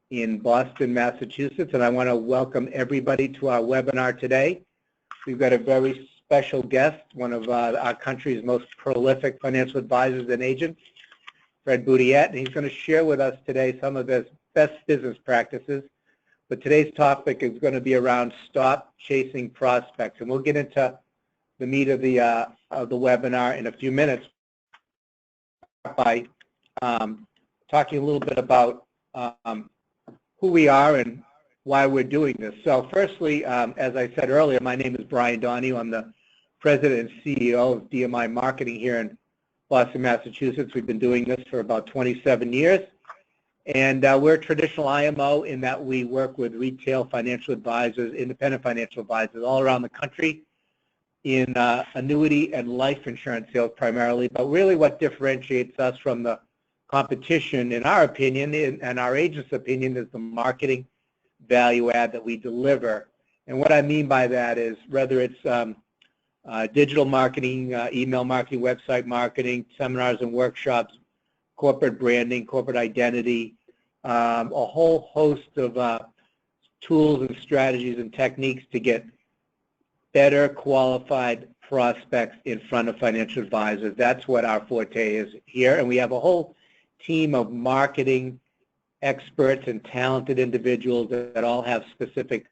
in Boston, Massachusetts, and I want to welcome everybody to our webinar today. We've got a very special guest, one of our country's most prolific financial advisors and agents, Fred Boudiette, and he's going to share with us today some of his best business practices. But today's topic is going to be around stop chasing prospects, and we'll get into the meat of the webinar in a few minutes by talking a little bit about who we are and why we're doing this. So firstly, as I said earlier, my name is Brian Donahue. I'm the President and CEO of DMI Marketing here in Boston, Massachusetts. We've been doing this for about 27 years. And we're a traditional IMO in that we work with retail financial advisors, independent financial advisors all around the country in annuity and life insurance sales primarily. But really what differentiates us from the competition, in our opinion, and our agent's opinion, is the marketing value add that we deliver. And what I mean by that is whether it's digital marketing, email marketing, website marketing, seminars and workshops, corporate branding, corporate identity, a whole host of tools and strategies and techniques to get better qualified prospects in front of financial advisors. That's what our forte is here. And we have a whole team of marketing experts and talented individuals that all have specific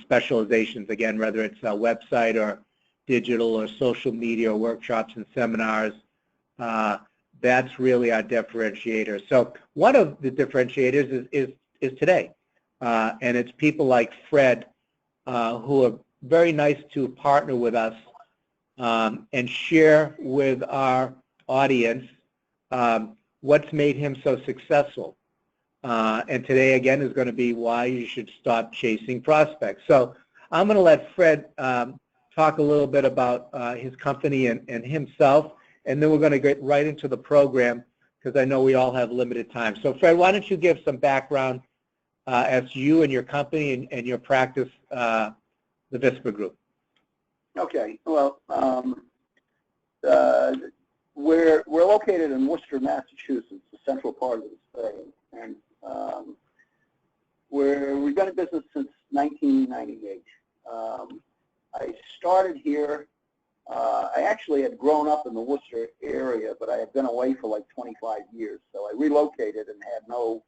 specializations, again, whether it's a website or digital or social media or workshops and seminars. That's really our differentiator. So one of the differentiators is today, and it's people like Fred who are very nice to partner with us and share with our audience what's made him so successful. And today, again, is going to be why you should stop chasing prospects. So I'm going to let Fred talk a little bit about his company and himself, and then we're going to get right into the program because I know we all have limited time. So Fred, why don't you give some background as to you and your company and your practice, the VISPA Group. Okay. Well, we're located in Worcester, Massachusetts, the central part of the state, and we've been in business since 1998. I started here. I actually had grown up in the Worcester area, but I had been away for like 25 years. So I relocated and had no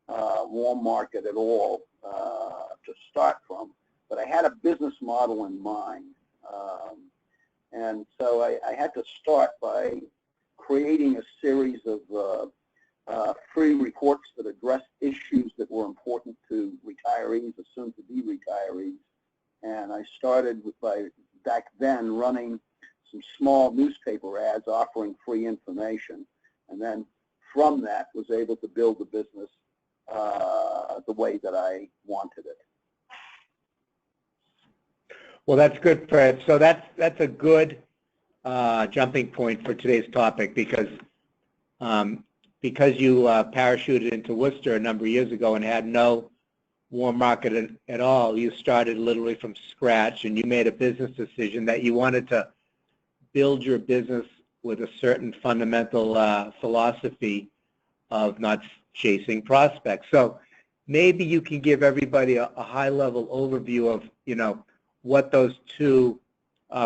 warm market at all to start from. But I had a business model in mind. And so I had to start by creating a series of free reports that addressed issues that were important to retirees or soon-to-be retirees. And I started by back then running some small newspaper ads offering free information, and then from that was able to build the business the way that I wanted it. Well, that's good, Fred. So that's a good jumping point for today's topic because you parachuted into Worcester a number of years ago and had no warm market at all. You started literally from scratch, and you made a business decision that you wanted to build your business with a certain fundamental philosophy of not chasing prospects. So maybe you can give everybody a high-level overview of, what those two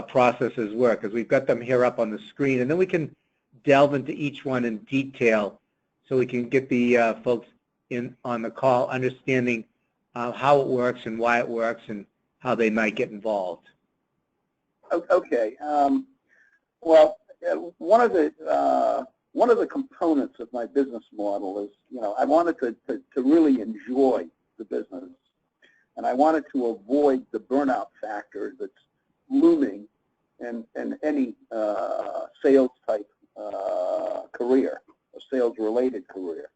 processes were, because we've got them here up on the screen, and then we can delve into each one in detail so we can get the folks on the call understanding how it works and why it works and how they might get involved. Okay. Well, one of the components of my business model is, I wanted to really enjoy the business, and I wanted to avoid the burnout factor that's looming in any sales type career, a sales related career.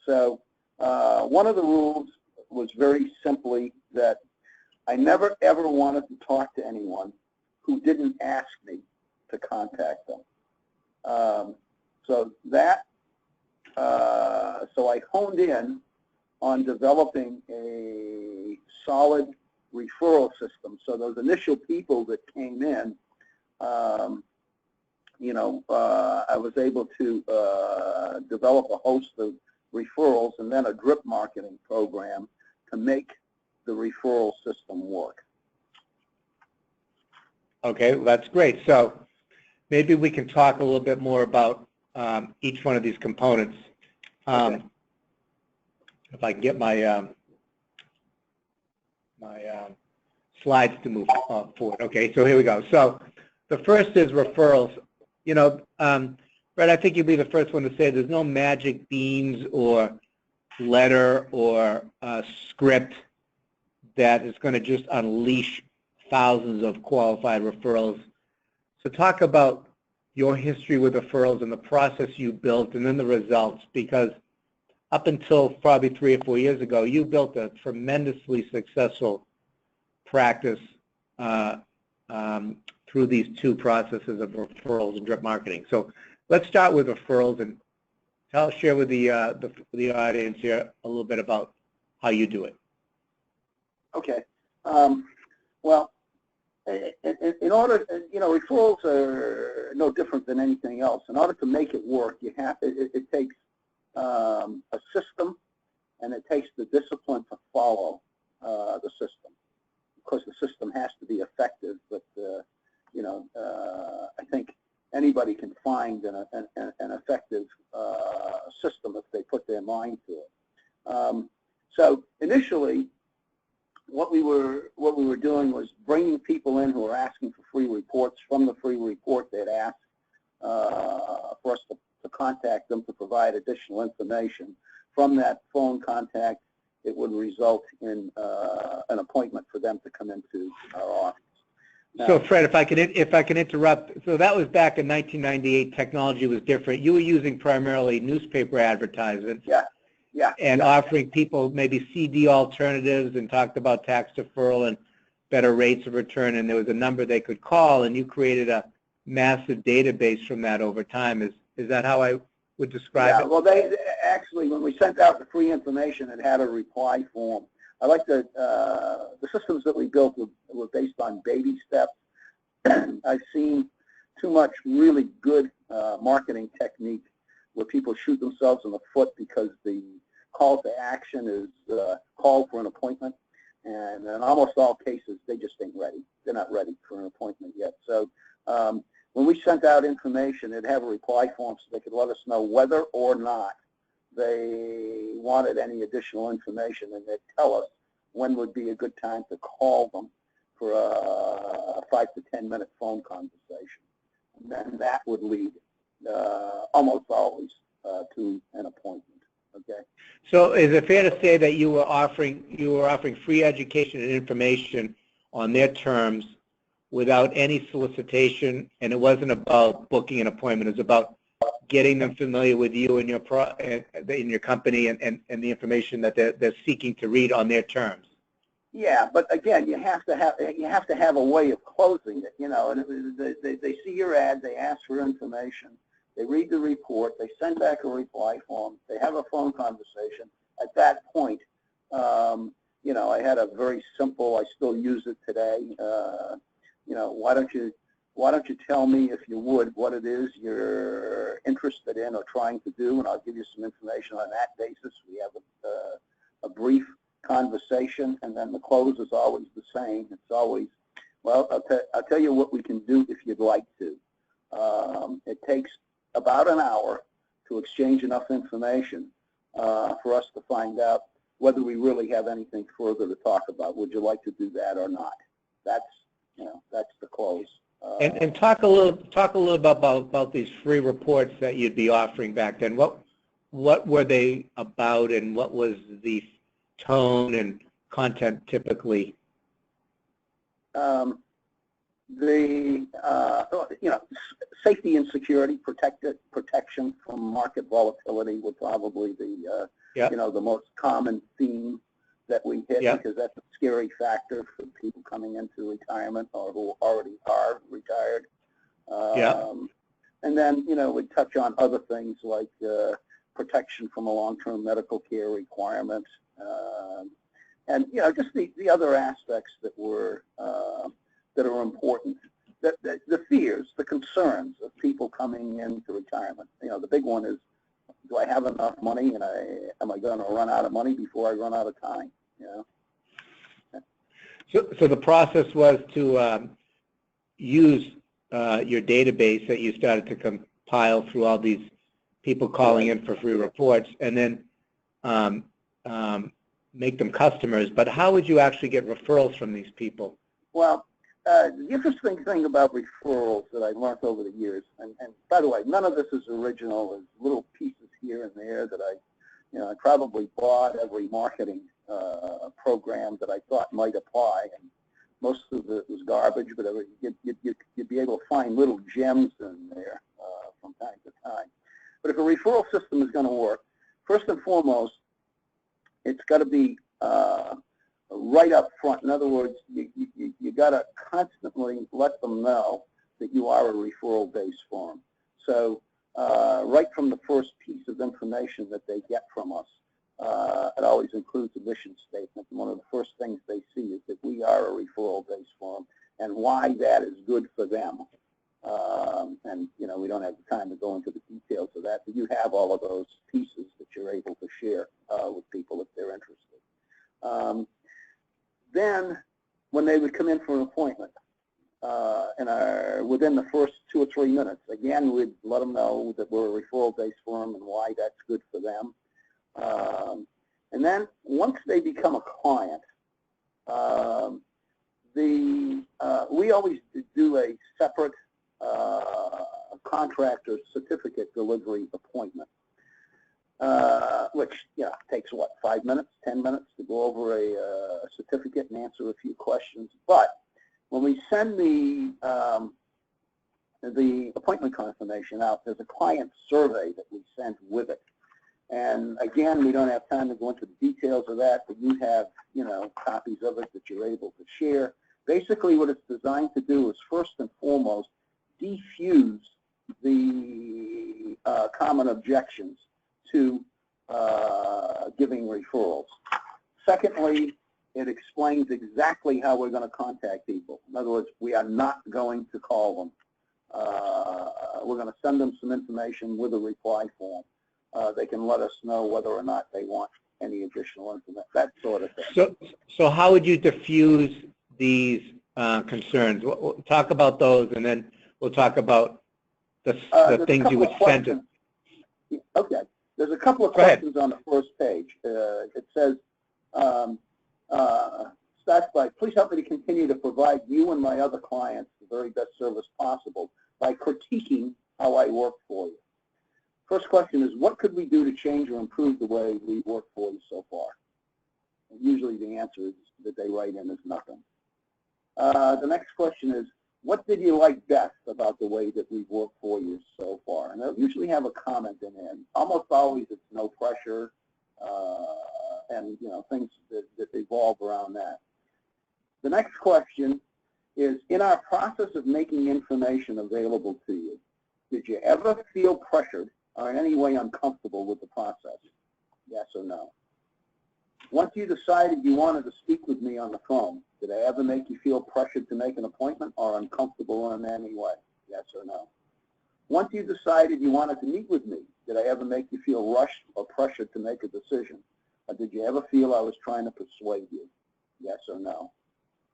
So one of the rules was very simply that I never ever wanted to talk to anyone who didn't ask me to contact them. So I honed in on developing a solid referral system. So those initial people that came in, I was able to develop a host of referrals and then a drip marketing program to make the referral system work. Okay, well, that's great. So maybe we can talk a little bit more about each one of these components. Okay. If I can get my slides to move forward. Okay, so here we go. So the first is referrals. You know, Brett, I think you'll be the first one to say there's no magic beans or letter or script that is going to just unleash thousands of qualified referrals. So talk about your history with referrals and the process you built and then the results, because up until probably 3 or 4 years ago, you built a tremendously successful practice through these two processes of referrals and drip marketing. So let's start with referrals and share with the audience here a little bit about how you do it. Okay. Well, in order, you know, referrals are no different than anything else. In order to make it work, you have it takes a system, and it takes the discipline to follow the system. Of course, the system has to be effective, but you know, I think anybody can find an effective system if they put their mind to it. So initially, what we were doing was bringing people in who were asking for free reports. From the free report, they'd ask for us to contact them to provide additional information. From that phone contact, it would result in an appointment for them to come into our office. Now, so Fred, if I can interrupt, so that was back in 1998. Technology was different. You were using primarily newspaper advertisements. Yeah. Yeah. And offering people maybe CD alternatives, and talked about tax deferral and better rates of return, and there was a number they could call, and you created a massive database from that over time. Is that how I would describe it? Well, they actually, when we sent out the free information, it had a reply form. I like the systems that we built were based on baby steps. I've seen too much really good marketing technique where people shoot themselves in the foot because the call to action is call for an appointment, and in almost all cases they just ain't ready. They're not ready for an appointment yet. So when we sent out information, it'd have a reply form so they could let us know whether or not they wanted any additional information, and they'd tell us when would be a good time to call them for a 5 to 10 minute phone conversation. And then that would lead almost always to an appointment. Okay. So is it fair to say that you were offering free education and information on their terms without any solicitation, and it wasn't about booking an appointment, it was about getting them familiar with you and your company and the information that they're seeking to read on their terms? Yeah, but again, you have to have a way of closing it, you know. And they see your ad, they ask for information, they read the report, they send back a reply form, they have a phone conversation. At that point, you know, I had a very simple, I still use it today. You know, why don't you tell me, if you would, what it is you're interested in or trying to do, and I'll give you some information on that basis. We have a brief conversation, and then the close is always the same. It's always, well, I'll tell you what we can do if you'd like to. It takes about an hour to exchange enough information for us to find out whether we really have anything further to talk about. Would you like to do that or not? That's, you know, that's the close. And talk a little about these free reports that you'd be offering back then. What were they about, and what was the tone and content typically? You know, safety and security, protection from market volatility would probably be you know, the most common theme that we hit, because that's a scary factor for people coming into retirement or who already are retired. And then, you know, we touch on other things like protection from a long-term medical care requirement, and, you know, just the other aspects that were that are important. The fears, the concerns of people coming into retirement. You know, the big one is do I have enough money, and am I going to run out of money before I run out of time? You know. So the process was to use your database that you started to compile through all these people calling in for free reports, and then make them customers. But how would you actually get referrals from these people? Well, the interesting thing about referrals that I've learned over the years, and by the way, none of this is original. There's little pieces here and there that I probably bought every marketing program that I thought might apply, and most of it was garbage, but you'd be able to find little gems in there from time to time. But if a referral system is going to work, first and foremost, it's got to be right up front. In other words, you got to constantly let them know that you are a referral-based firm. So right from the first piece of information that they get from us, it always includes a mission statement. And one of the first things they see is that we are a referral-based firm and why that is good for them. And, we don't have the time to go into the details of that, but you have all of those pieces that you're able to share with people if they're interested. Then, when they would come in for an appointment, within the first 2 or 3 minutes, again, we'd let them know that we're a referral-based firm and why that's good for them. And then, once they become a client, we always do a separate contractor certificate delivery appointment, which takes what, 5 minutes, 10 minutes to go over a certificate and answer a few questions. But when we send the appointment confirmation out, there's a client survey that we send with it. And again, we don't have time to go into the details of that, but you have, copies of it that you're able to share. Basically, what it's designed to do is first and foremost defuse the common objections to giving referrals. Secondly, it explains exactly how we're going to contact people. In other words, we are not going to call them. We're going to send them some information with a reply form. They can let us know whether or not they want any additional information, that sort of thing. So how would you diffuse these concerns? We'll talk about those, and then we'll talk about the things you would send to. Okay. There's a couple of questions on the first page. It says, starts by, please help me to continue to provide you and my other clients the very best service possible by critiquing how I work for you. First question is, what could we do to change or improve the way we work for you so far? And usually the answer is that they write in is nothing. The next question is, what did you like best about the way that we've worked for you so far? And they'll usually have a comment in there. Almost always it's no pressure and things that evolve around that. The next question is, in our process of making information available to you, did you ever feel pressured or in any way uncomfortable with the process? Yes or no? Once you decided you wanted to speak with me on the phone, did I ever make you feel pressured to make an appointment or uncomfortable in any way? Yes or no? Once you decided you wanted to meet with me, did I ever make you feel rushed or pressured to make a decision? Or did you ever feel I was trying to persuade you? Yes or no?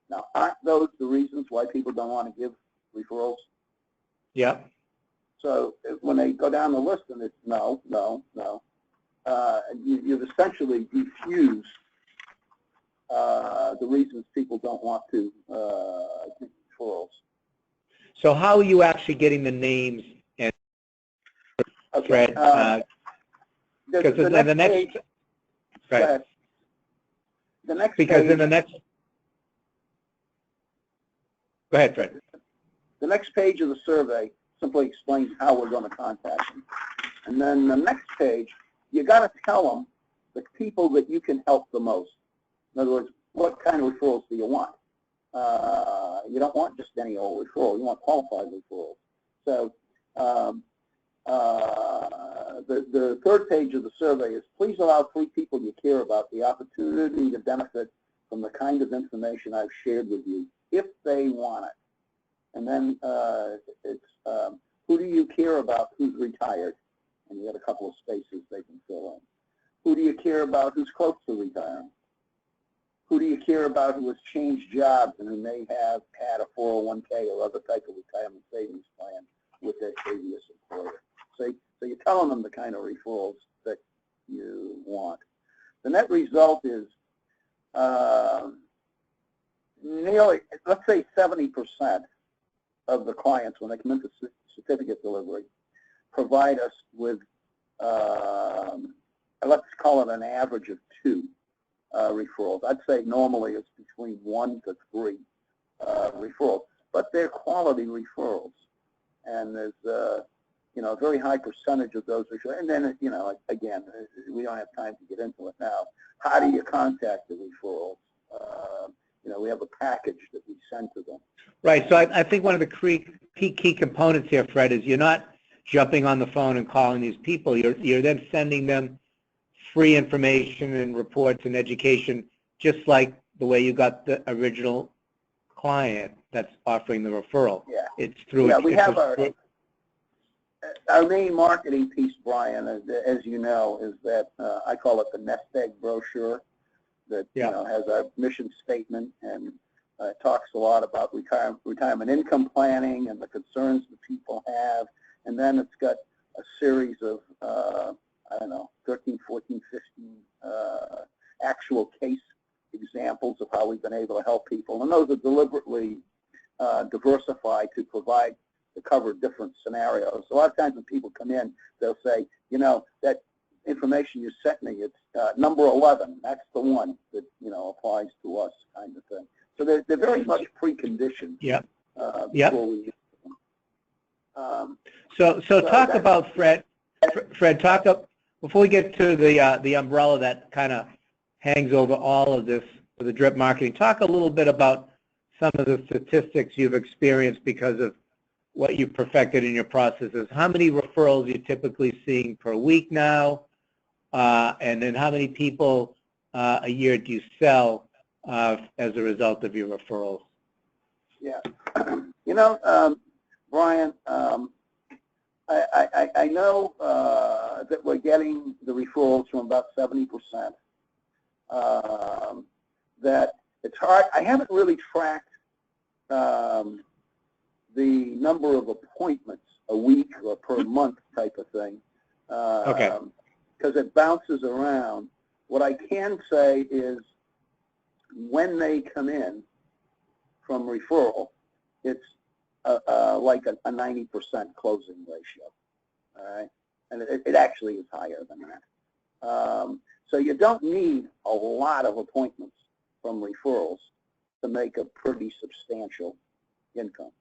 Now, aren't those the reasons why people don't want to give referrals? Yeah. So when they go down the list and it's no, no, no, you've essentially diffused the reasons people don't want to give referrals. So how are you actually getting the names and Fred? Because the next page, right. The next because page, in the next. Go ahead, Fred. The next page of the survey simply explains how we're going to contact them. And then the next page, you got to tell them the people that you can help the most. In other words, what kind of referrals do you want? You don't want just any old referral. You want qualified referrals. So the third page of the survey is, please allow 3 people you care about the opportunity to benefit from the kind of information I've shared with you, if they want it. And then it's, who do you care about who's retired? and you got a couple of spaces they can fill in. Who do you care about who's close to retirement? Who do you care about who has changed jobs and who may have had a 401k or other type of retirement savings plan with their previous employer? So you're telling them the kind of referrals that you want. The net result is nearly, let's say 70% of the clients, when they come into certificate delivery, provide us with, let's call it an average of 2 referrals. I'd say normally it's between 1 to 3 referrals, but they're quality referrals. And there's, a very high percentage of those referrals. And then, again, we don't have time to get into it now. How do you contact the referrals? We have a package that we send to them. Right. So I think one of the key components here, Fred, is you're not jumping on the phone and calling these people. You're then sending them free information and reports and education, just like the way you got the original client that's offering the referral. Yeah. It's through. Yeah, we have our main marketing piece, Brian, as you know, is that I call it the nest egg brochure that has a mission statement and talks a lot about retirement income planning and the concerns that people have. And then it's got a series of, 13, 14, 15 actual case examples of how we've been able to help people. And those are deliberately diversified to cover different scenarios. A lot of times when people come in, they'll say, that information you sent me, it's number 11. That's the one that, applies to us, kind of thing. So they're very much preconditioned. Before we use them. So talk about, Fred, before we get to the umbrella that kind of hangs over all of this for the drip marketing, talk a little bit about some of the statistics you've experienced because of what you've perfected in your processes. How many referrals you're typically seeing per week now, and then how many people a year do you sell as a result of your referrals? Yeah, Brian, I know that we're getting the referrals from about 70%. That it's hard. I haven't really tracked the number of appointments a week or per month type of thing. Okay. Because it bounces around. What I can say is when they come in from referral, it's like a 90% closing ratio. All right, and it actually is higher than that. So you don't need a lot of appointments from referrals to make a pretty substantial income.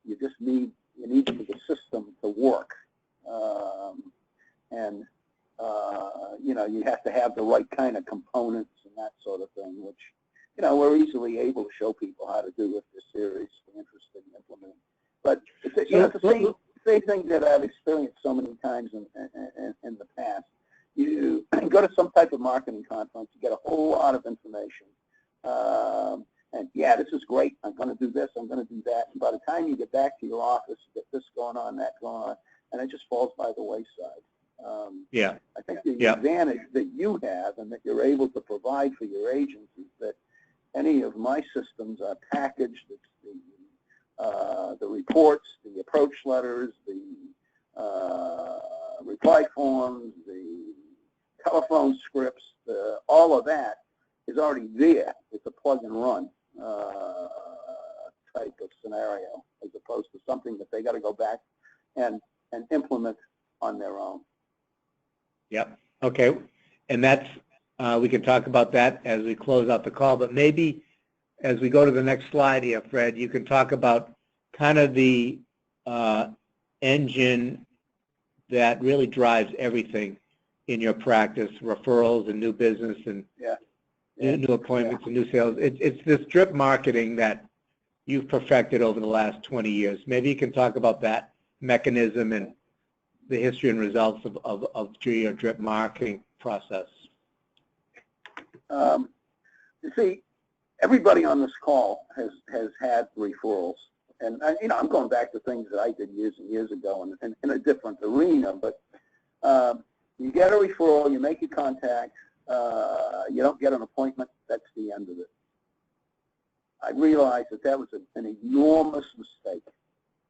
You just need for the system to work, and you have to have the right kind of components and that sort of thing, which we're easily able to show people how to do if they're seriously interested in implementing. But it's the same thing that I've experienced so many times in the past. You go to some type of marketing conference, you get a whole lot of information, and yeah, this is great. I'm going to do this. I'm going to do that. And by the time you get back to your office, you get this going on, that going on, and it just falls by the wayside. I think the advantage that you have and that you're able to provide for your agents is that any of my systems are packaged. It's the reports, the approach letters, the reply forms, the telephone scripts, all of that is already there. It's a plug and run type of scenario, as opposed to something that they got to go back and implement on their own. Yep. Okay. And that's we can talk about that as we close out the call. But maybe as we go to the next slide here, Fred, you can talk about kind of the engine that really drives everything in your practice, referrals and new business and new appointments and new sales. It's this drip marketing that you've perfected over the last 20 years. Maybe you can talk about that mechanism and the history and results of your drip marketing process. You see, everybody on this call has had referrals I'm going back to things that I did years and years ago in a different arena, but you get a referral, you make your contact, you don't get an appointment, that's the end of it. I realized that was an enormous mistake,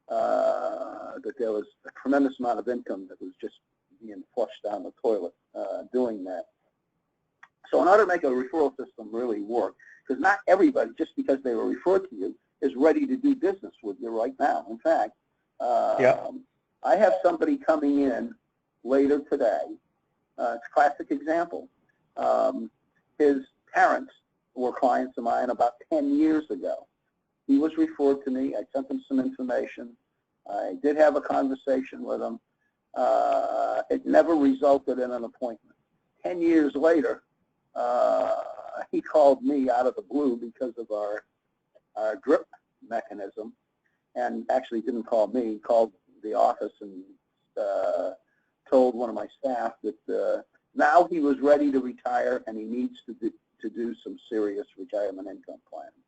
that there was a tremendous amount of income that was just being flushed down the toilet doing that. So in order to make a referral system really work, because not everybody, just because they were referred to you, is ready to do business with you right now. In fact, I have somebody coming in later today. It's a classic example. His parents were clients of mine about 10 years ago. He was referred to me. I sent him some information. I did have a conversation with him. It never resulted in an appointment. 10 years later, he called me out of the blue because of our drip mechanism, and actually didn't call me. He called the office and told one of my staff that now he was ready to retire and he needs to do some serious retirement income planning.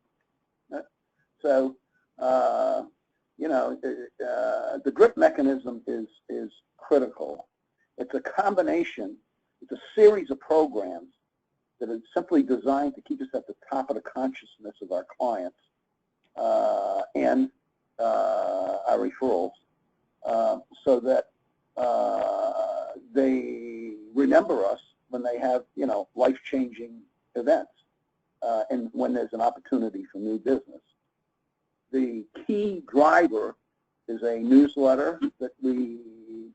So, the drip mechanism is critical. It's a combination, it's a series of programs that is simply designed to keep us at the top of the consciousness of our clients and our referrals, so that they remember us when they have, life-changing events, and when there's an opportunity for new business. The key driver is a newsletter that we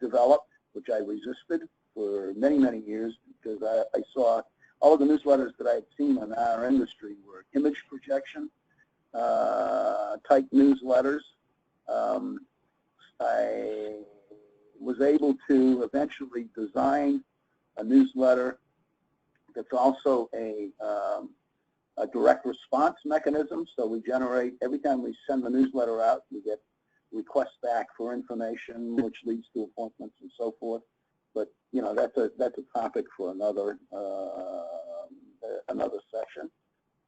developed, which I resisted for many, many years, because I saw all of the newsletters that I had seen in our industry were image projection type newsletters. I was able to eventually design a newsletter that's also a direct response mechanism. So we generate, every time we send the newsletter out, we get requests back for information, which leads to appointments and so forth. But that's a topic for another session.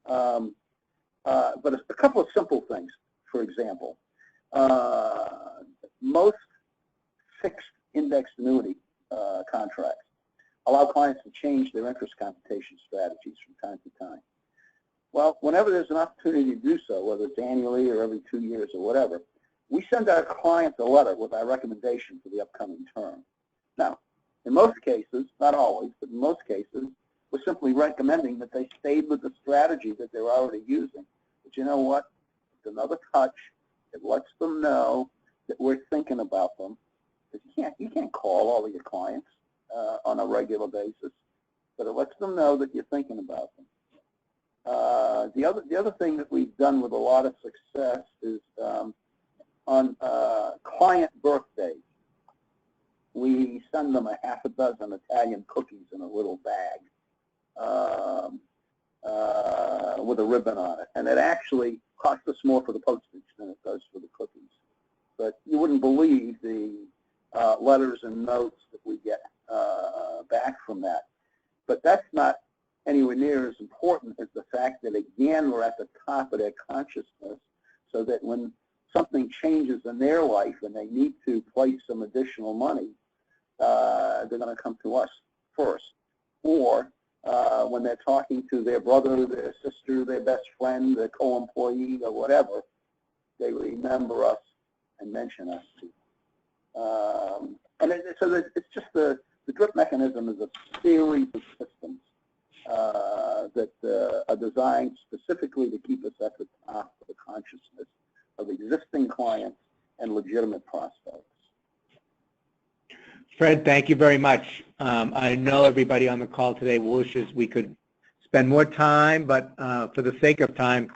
But a couple of simple things. For example, most fixed indexed annuity contracts allow clients to change their interest computation strategies from time to time. Well, whenever there's an opportunity to do so, whether it's annually or every 2 years or whatever, we send our clients a letter with our recommendation for the upcoming term. Now, in most cases, not always, but in most cases, we're simply recommending that they stayed with the strategy that they're already using. But you know what? It's another touch. It lets them know that we're thinking about them. Because you can't call all of your clients on a regular basis, but it lets them know that you're thinking about them. The other thing that we've done with a lot of success is on client birthdays, we send them a half a dozen Italian cookies in a little bag with a ribbon on it, and it actually costs us more for the postage than it does for the cookies. But you wouldn't believe the letters and notes that we get back from that. But that's not anywhere near as important as the fact that, again, we're at the top of their consciousness, so that when something changes in their life and they need to place some additional money, they're going to come to us first. Or when they're talking to their brother, their sister, their best friend, their co-employee, or whatever, they remember us and mention us too. So it's just the drip mechanism is a series of systems that are designed specifically to keep us at the top of the consciousness of existing clients and legitimate prospects. Fred, thank you very much. I know everybody on the call today wishes we could spend more time, but for the sake of time,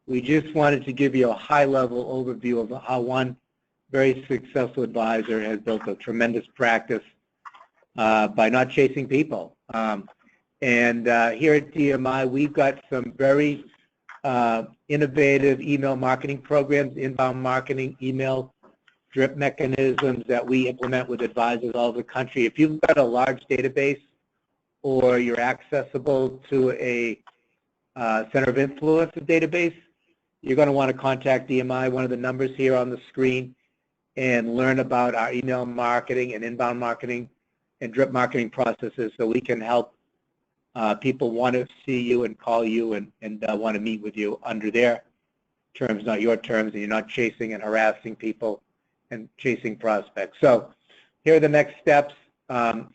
we just wanted to give you a high-level overview of how one very successful advisor has built a tremendous practice by not chasing people. And here at DMI, we've got some very innovative email marketing programs, inbound marketing, email drip mechanisms that we implement with advisors all over the country. If you've got a large database or you're accessible to a center of influence database, you're going to want to contact DMI, one of the numbers here on the screen, and learn about our email marketing and inbound marketing and drip marketing processes so we can help people want to see you and call you and want to meet with you under their terms, not your terms, and you're not chasing and harassing people and chasing prospects. So here are the next steps.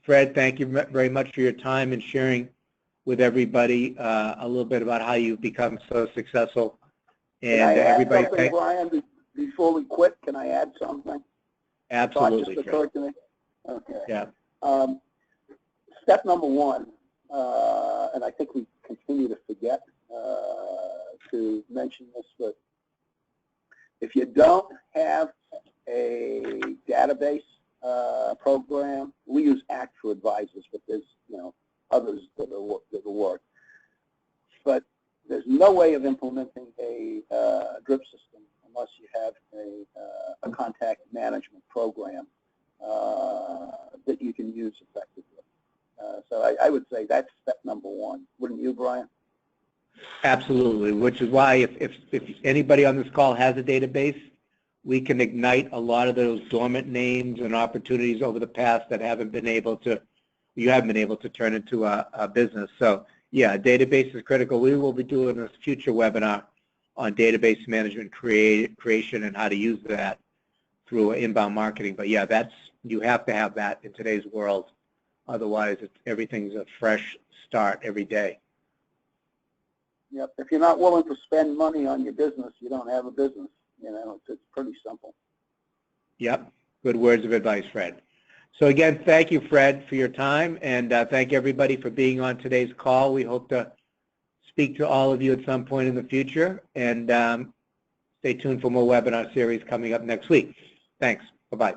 Fred, thank you very much for your time and sharing with everybody a little bit about how you've become so successful. And can I add everybody, something, Brian, before we quit? Can I add something? Absolutely. Just occurred to me. Okay. Yeah. Step number one, and I think we continue to forget to mention this, but if you don't have a database program, we use ACT for advisors, but there's others that work. But there's no way of implementing a drip system unless you have a contact management program that you can use effectively. So I would say that's step number one. Wouldn't you, Brian? Absolutely, which is why if anybody on this call has a database, we can ignite a lot of those dormant names and opportunities over the past that you haven't been able to turn into a business. So yeah, database is critical. We will be doing a future webinar on database management creation and how to use that through inbound marketing. But yeah, you have to have that in today's world. Otherwise, everything's a fresh start every day. Yep. If you're not willing to spend money on your business, you don't have a business. It's pretty simple. Yep. Good words of advice, Fred. So again, thank you, Fred, for your time, and thank everybody for being on today's call. We hope to speak to all of you at some point in the future, and stay tuned for more webinar series coming up next week. Thanks. Bye-bye.